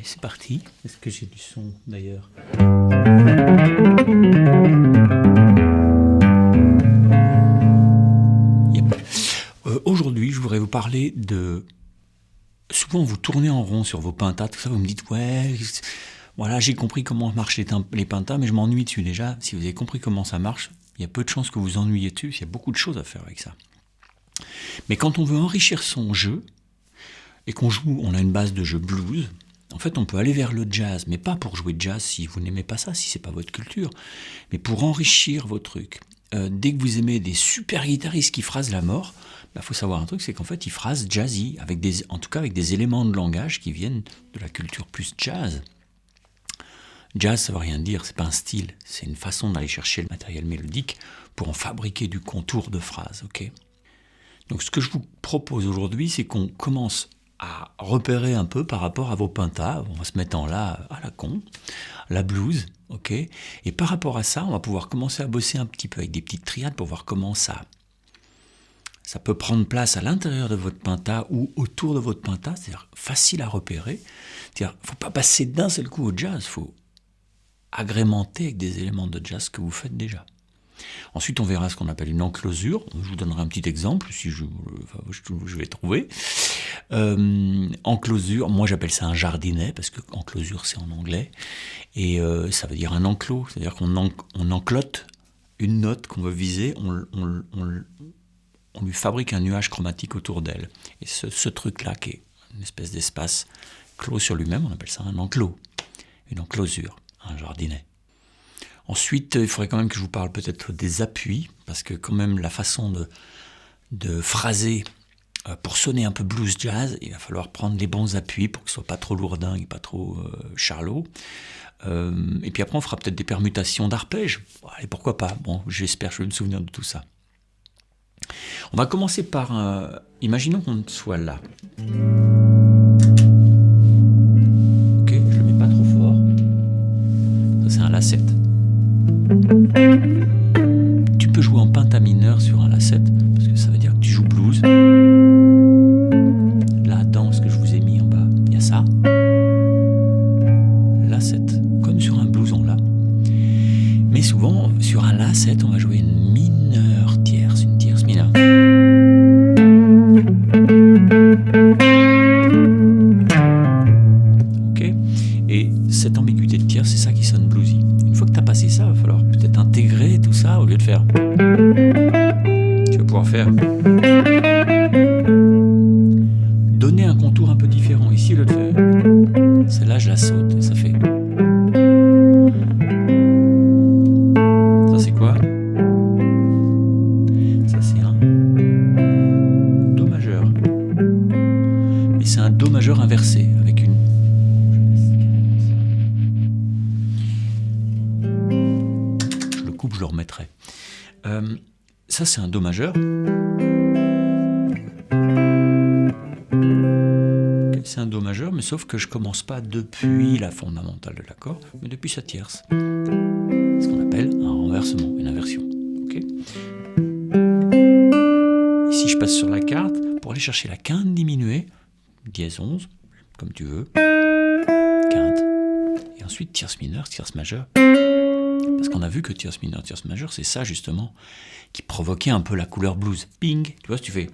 c'est parti. Est-ce que j'ai du son d'ailleurs? Yep. Aujourd'hui, je voudrais vous parler de... Souvent, vous tournez en rond sur vos pentas, tout ça, vous me dites, ouais, voilà, j'ai compris comment marchent les pentas, mais je m'ennuie dessus déjà. Si vous avez compris comment ça marche, il y a peu de chances que vous ennuyiez dessus, parce qu'il y a beaucoup de choses à faire avec ça. Mais quand on veut enrichir son jeu, et qu'on joue, on a une base de jeu blues, en fait, on peut aller vers le jazz, mais pas pour jouer jazz si vous n'aimez pas ça, si c'est pas votre culture, mais pour enrichir vos trucs. Dès que vous aimez des super guitaristes qui phrasent la mort, faut savoir un truc, c'est qu'en fait, ils phrasent jazzy, en tout cas avec des éléments de langage qui viennent de la culture plus jazz. Jazz, ça veut rien dire, c'est pas un style, c'est une façon d'aller chercher le matériel mélodique pour en fabriquer du contour de phrase, ok ? Donc ce que je vous propose aujourd'hui, c'est qu'on commence à repérer un peu par rapport à vos pentas, on va se mettre en la à la con, la blues, ok ? Et par rapport à ça, on va pouvoir commencer à bosser un petit peu avec des petites triades pour voir comment ça peut prendre place à l'intérieur de votre penta ou autour de votre penta, c'est-à-dire facile à repérer. C'est-à-dire, il ne faut pas passer d'un seul coup au jazz, il faut agrémenter avec des éléments de jazz que vous faites déjà. Ensuite, on verra ce qu'on appelle une enclosure. Je vous donnerai un petit exemple, si je vais trouver. Enclosure, moi j'appelle ça un jardinet, parce que enclosure c'est en anglais. Et ça veut dire un enclos, c'est-à-dire qu'on enclote une note qu'on veut viser, on lui fabrique un nuage chromatique autour d'elle. Et ce truc-là, qui est une espèce d'espace clos sur lui-même, on appelle ça un enclos, une enclosure, un jardinet. Ensuite, il faudrait quand même que je vous parle peut-être des appuis, parce que quand même la façon de phraser pour sonner un peu blues jazz, il va falloir prendre les bons appuis pour que ce soit pas trop lourdingue et pas trop charlot. Et puis après, on fera peut-être des permutations d'arpèges. Et pourquoi pas ? Bon, j'espère que je vais me souvenir de tout ça. On va commencer par... imaginons qu'on soit là. Ok, je le mets pas trop fort. Ça, c'est un La7. Tu peux jouer en penta mineur sur un La7, parce que ça veut dire que tu joues blues. Là, dans ce que je vous ai mis en bas, il y a ça. La7, comme sur un blues en La. Mais souvent, sur un La7, on va jouer une mineure tierce, une tierce mineure. Ok ? Et cette ambiguïté de tierce, c'est ça qui sonne bluesy. Une fois que tu as passé ça, il va falloir peut-être intégrer tout ça au lieu de faire. Tu vas pouvoir faire. Donner un contour un peu différent. Ici, au lieu de faire. Celle-là, je la saute et ça fait. Ça, c'est quoi ? Ça, c'est un Do majeur. Mais c'est un Do majeur inversé avec une. Je le remettrai. Ça, c'est un Do majeur. C'est un Do majeur, mais sauf que je commence pas depuis la fondamentale de l'accord, mais depuis sa tierce. Ce qu'on appelle un renversement, une inversion. Okay ? Ici, je passe sur la carte pour aller chercher la quinte diminuée, dièse 11, comme tu veux, quinte, et ensuite tierce mineure, tierce majeure. Parce qu'on a vu que tierce mineure, tierce majeure, c'est ça justement qui provoquait un peu la couleur blues. Ping, tu vois, si tu fais.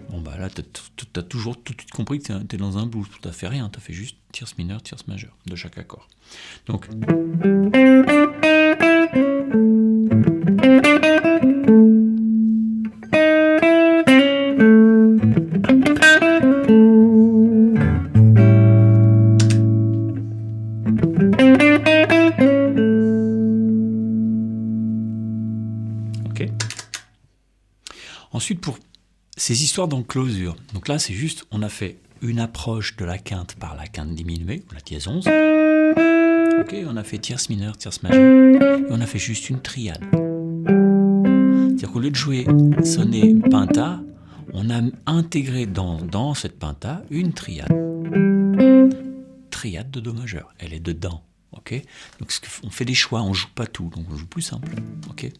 Bon bah là, t'as toujours tout de suite compris que t'es dans un blues. T'as fait rien, t'as fait juste tierce mineure, tierce majeure de chaque accord. Donc. Ok. Ensuite, pour ces histoires d'enclosure, donc là, c'est juste, on a fait une approche de la quinte par la quinte diminuée, ou la dièse 11. Ok, on a fait tierce mineure, tierce majeure, et on a fait juste une triade. C'est-à-dire qu'au lieu de jouer, sonner penta, on a intégré dans cette penta une triade. Triade de Do majeur, elle est dedans. Ok, donc on fait des choix, on joue pas tout, donc on joue plus simple. Ok.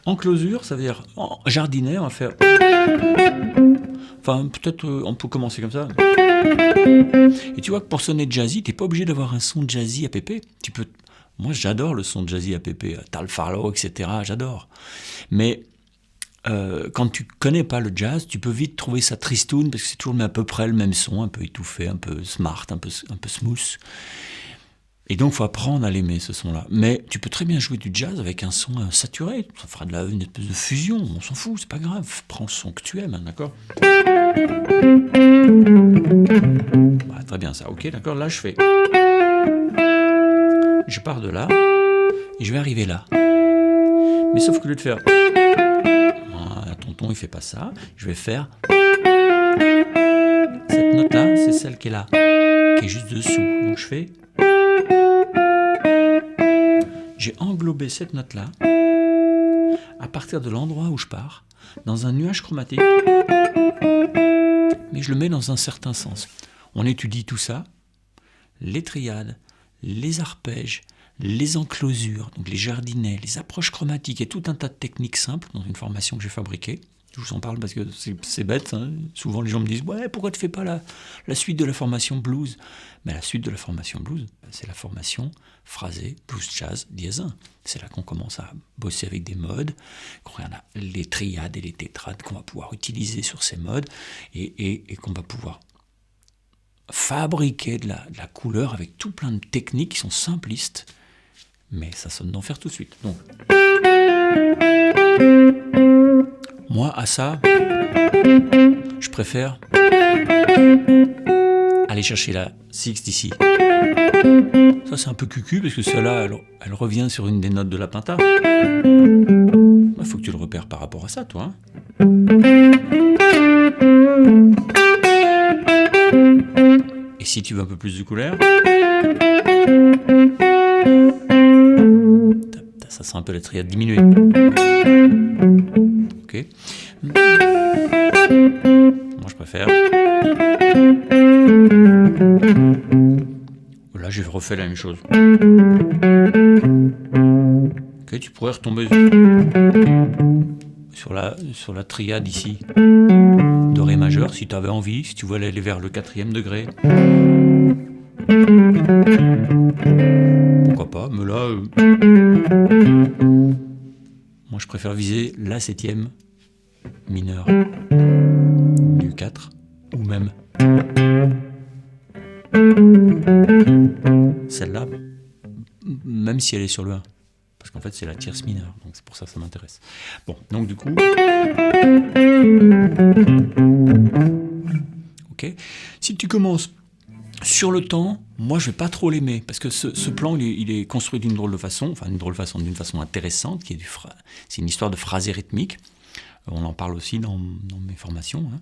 En closure, ça veut dire en jardinet, on va faire. Enfin, peut-être on peut commencer comme ça. Et tu vois que pour sonner jazzy, t'es pas obligé d'avoir un son jazzy à pépé. Tu peux. Moi, j'adore le son jazzy à pépé, Tal Farlow, etc. J'adore. Mais quand tu connais pas le jazz, tu peux vite trouver ça tristoun parce que c'est toujours à peu près le même son, un peu étouffé, un peu smart, un peu smooth. Et donc, il faut apprendre à l'aimer, ce son-là. Mais tu peux très bien jouer du jazz avec un son saturé. Ça fera une espèce de fusion. On s'en fout, c'est pas grave. Prends le son que tu aimes, hein, d'accord ? Bah, très bien, ça. Ok, d'accord. Là, je fais. Je pars de là. Et je vais arriver là. Mais sauf que au lieu de faire. Tonton, il fait pas ça. Je vais faire. Cette note-là, c'est celle qui est là. Qui est juste dessous. Donc, je fais. J'ai englobé cette note-là à partir de l'endroit où je pars, dans un nuage chromatique, mais je le mets dans un certain sens. On étudie tout ça, les triades, les arpèges, les enclosures, donc les jardinets, les approches chromatiques et tout un tas de techniques simples dans une formation que j'ai fabriquée. Je vous en parle parce que c'est bête, hein. Souvent les gens me disent « Ouais, pourquoi tu ne fais pas la suite de la formation blues ?» Mais la suite de la formation blues, c'est la formation phrasé, blues jazz, dièse 1. C'est là qu'on commence à bosser avec des modes, qu'on a les triades et les tétrades qu'on va pouvoir utiliser sur ces modes et qu'on va pouvoir fabriquer de la couleur avec tout plein de techniques qui sont simplistes, mais ça sonne d'enfer tout de suite. Donc, moi, à ça, je préfère aller chercher la 6 d'ici. Ça, c'est un peu cucu, parce que celle-là, elle revient sur une des notes de la pinta. Il faut que tu le repères par rapport à ça, toi. Et si tu veux un peu plus de couleur, ça sent un peu la triade diminuée. Ok. Moi, je préfère. Là, j'ai refait la même chose. Ok, tu pourrais retomber sur la triade ici. Do, ré majeur, si tu avais envie, si tu voulais aller vers le 4e degré. Pourquoi pas, mais là... moi, je préfère viser la 7e mineure du 4, ou même celle-là, même si elle est sur le 1. Parce qu'en fait, c'est la tierce mineure, donc c'est pour ça que ça m'intéresse. Bon, donc du coup... Ok. Si tu commences sur le temps, moi, je vais pas trop l'aimer, parce que ce plan, il est construit d'une drôle de façon, d'une façon intéressante, c'est une histoire de phrasé rythmique. On en parle aussi dans mes formations. Hein.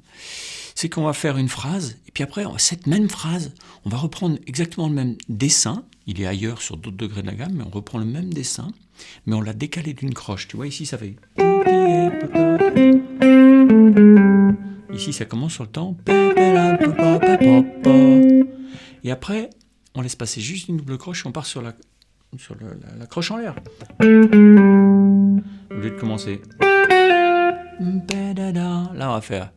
C'est qu'on va faire une phrase, et puis après, cette même phrase, on va reprendre exactement le même dessin. Il est ailleurs sur d'autres degrés de la gamme, mais on reprend le même dessin, mais on l'a décalé d'une croche. Tu vois, ici, ça fait... Ici, ça commence sur le temps. Et après, on laisse passer juste une double croche et on part sur la croche en l'air. Au lieu de commencer... Là, on va faire...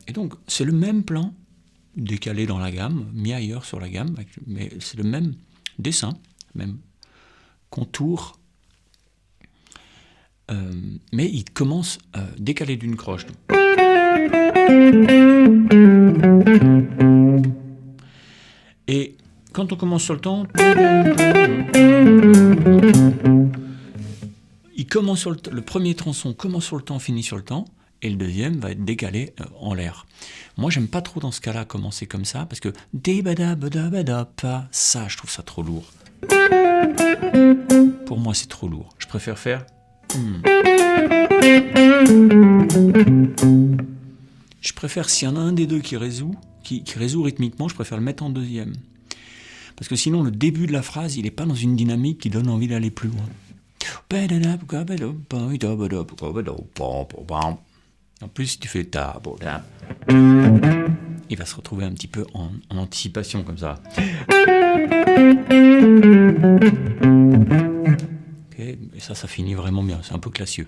Et donc, c'est le même plan, décalé dans la gamme, mis ailleurs sur la gamme, mais c'est le même dessin, même contour, mais il commence décalé d'une croche. Et quand on commence sur le temps, il commence sur le premier tronçon commence sur le temps, finit sur le temps, et le deuxième va être décalé en l'air. Moi, j'aime pas trop dans ce cas-là commencer comme ça, parce que ça, je trouve ça trop lourd. Pour moi, c'est trop lourd. Je préfère faire... Je préfère, s'il y en a un des deux qui résout rythmiquement, je préfère le mettre en deuxième. Parce que sinon, le début de la phrase, il n'est pas dans une dynamique qui donne envie d'aller plus loin. En plus, si tu fais ta, il va se retrouver un petit peu en anticipation comme ça. Okay, et ça finit vraiment bien, c'est un peu classieux.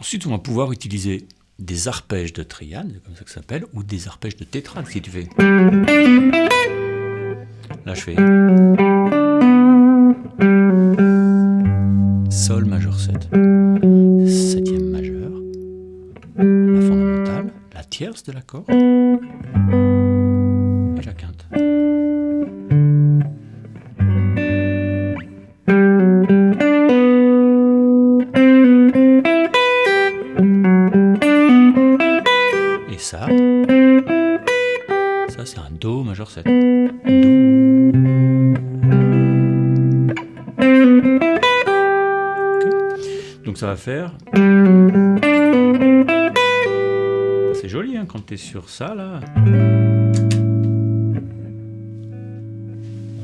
Ensuite, on va pouvoir utiliser des arpèges de triade, c'est comme ça que ça s'appelle, ou des arpèges de tétrade, si tu fais. Là, je fais Sol majeur 7, septième majeur, la fondamentale, la tierce de l'accord, et la quinte. Et ça c'est un Do majeur 7. Do. Donc ça va faire... C'est joli hein, quand tu es sur ça là.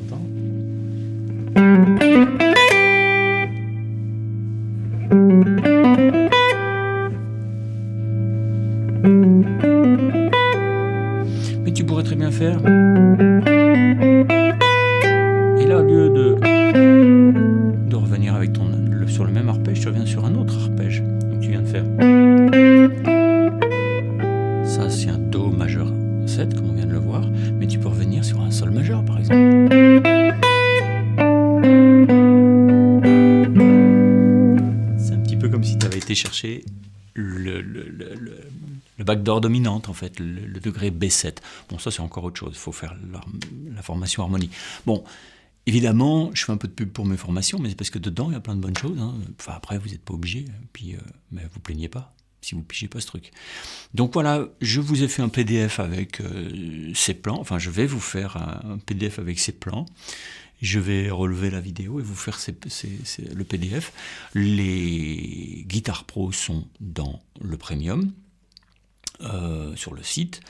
Attends. Mais tu pourrais très bien faire... Et là, au lieu de revenir avec sur le même arpège, tu reviens sur un autre arpège. Donc tu viens de faire... Ça, c'est un Do majeur 7, comme on vient de le voir. Mais tu peux revenir sur un Sol majeur, par exemple. C'est un petit peu comme si tu avais été chercher le backdoor dominante, en fait, le degré B7. Bon, ça, c'est encore autre chose. Il faut faire la formation harmonie. Bon, évidemment, je fais un peu de pub pour mes formations, mais c'est parce que dedans, il y a plein de bonnes choses. Hein. Enfin, après, vous n'êtes pas obligé, puis, mais vous plaignez pas, si vous pigez pas ce truc. Donc voilà, je vous ai fait un PDF avec ces plans. Enfin, je vais vous faire un PDF avec ces plans. Je vais relever la vidéo et vous faire le PDF. Les Guitar Pro sont dans le Premium, sur le site.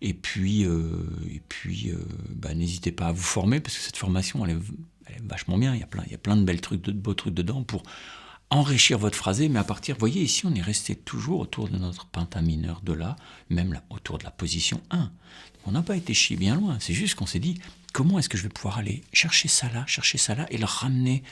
Et puis n'hésitez pas à vous former, parce que cette formation, elle est vachement bien. Il y a plein de beaux trucs dedans pour enrichir votre phrasé. Mais à partir, vous voyez, ici, on est resté toujours autour de notre penta mineur de La, même là, autour de la position 1. Donc, on n'a pas été chier bien loin. C'est juste qu'on s'est dit, comment est-ce que je vais pouvoir aller chercher ça là, et le ramener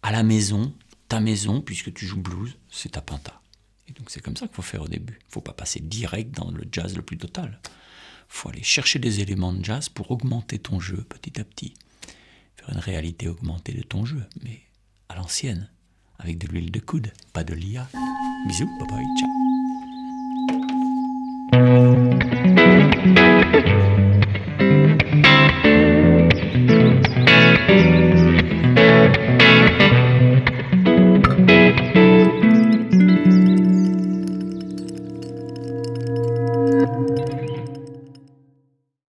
à la maison, ta maison, puisque tu joues blues, c'est ta penta. Et donc c'est comme ça qu'il faut faire au début. Il ne faut pas passer direct dans le jazz le plus total. Il faut aller chercher des éléments de jazz pour augmenter ton jeu petit à petit. Faire une réalité augmentée de ton jeu, mais à l'ancienne, avec de l'huile de coude, pas de l'IA. Bisous, bye bye, ciao.